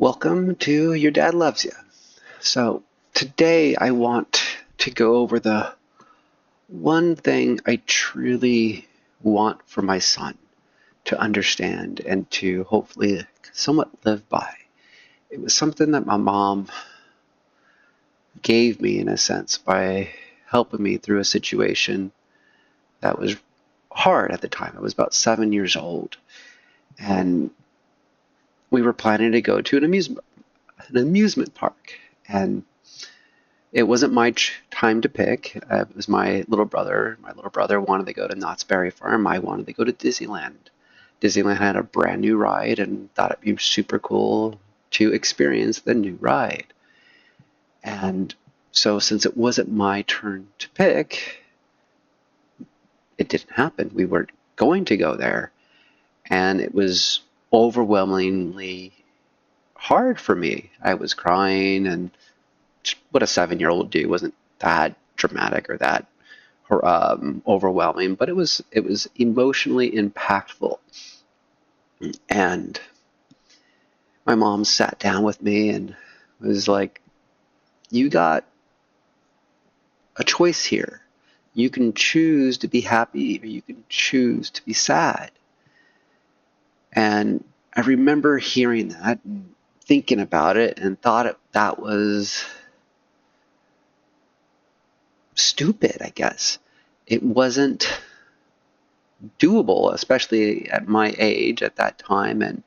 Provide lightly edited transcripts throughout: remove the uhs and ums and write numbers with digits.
Welcome to Your Dad Loves You. So today I want to go over the one thing I truly want for my son to understand and to hopefully somewhat live by. It was something that my mom gave me in a sense by helping me through a situation that was hard at the time. I was about 7 years old, and we were planning to go to an amusement park, and it wasn't my time to pick. It was my little brother. My little brother wanted to go to Knott's Berry Farm. I wanted to go to Disneyland. Disneyland had a brand new ride and thought it'd be super cool to experience the new ride. And so since it wasn't my turn to pick, it didn't happen. We weren't going to go there. And it was overwhelmingly hard for me. I was crying, and what a 7-year-old do wasn't that dramatic or that overwhelming, but it was emotionally impactful. And my mom sat down with me and was like, "You got a choice here. You can choose to be happy, or you can choose to be sad." And I remember hearing that and thinking about it and thought that was stupid, I guess. It wasn't doable, especially at my age at that time and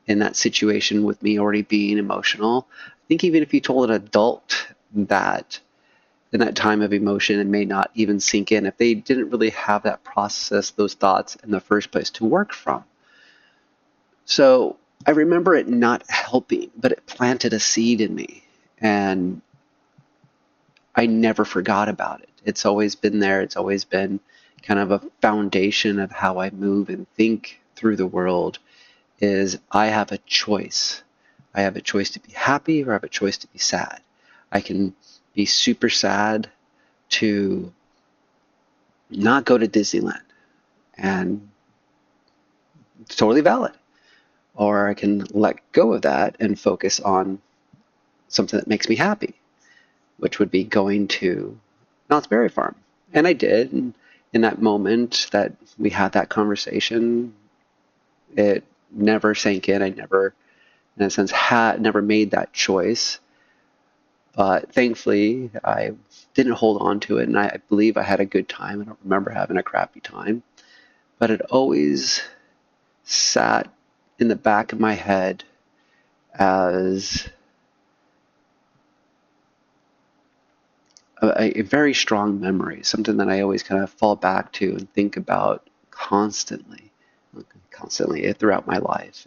in that situation with me already being emotional. I think even if you told an adult that in that time of emotion, it may not even sink in if they didn't really have that process, those thoughts in the first place to work from. So I remember it not helping, but it planted a seed in me, and I never forgot about it. It's always been there. It's always been kind of a foundation of how I move and think through the world is I have a choice. I have a choice to be happy, or I have a choice to be sad. I can be super sad to not go to Disneyland, and it's totally valid. Or I can let go of that and focus on something that makes me happy, which would be going to Knott's Berry Farm. And I did. And in that moment that we had that conversation, it never sank in. I never, in a sense, never made that choice. But thankfully, I didn't hold on to it. And I believe I had a good time. I don't remember having a crappy time. But it always sat in the back of my head as a very strong memory, something that I always kind of fall back to and think about constantly throughout my life.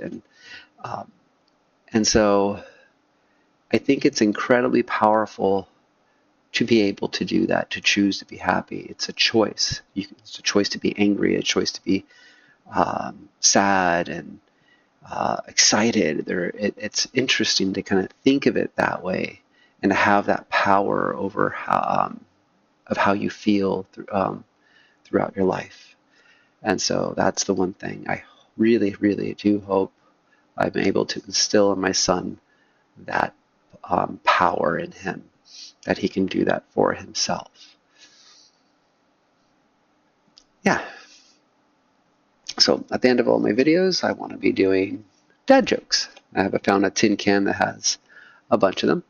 And so I think it's incredibly powerful to be able to do that, to choose to be happy. It's a choice. It's a choice to be angry, a choice to be sad and excited. It's interesting to kind of think of it that way and to have that power over how you feel throughout your life. And so that's the one thing I really, really do hope I'm able to instill in my son, that power in him, that he can do that for himself. Yeah. So at the end of all my videos, I want to be doing dad jokes. I have found a tin can that has a bunch of them.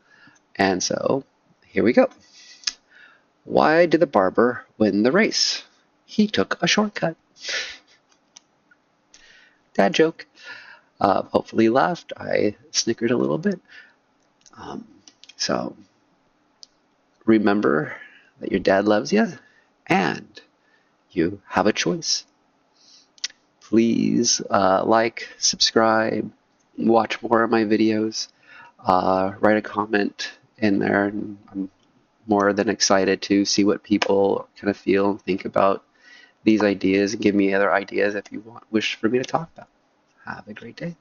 And so here we go. Why did the barber win the race? He took a shortcut. Dad joke. Hopefully you laughed. I snickered a little bit. So remember that your dad loves you and you have a choice. Please like, subscribe, watch more of my videos, write a comment in there, and I'm more than excited to see what people kind of feel and think about these ideas, and give me other ideas if you wish for me to talk about. Have a great day.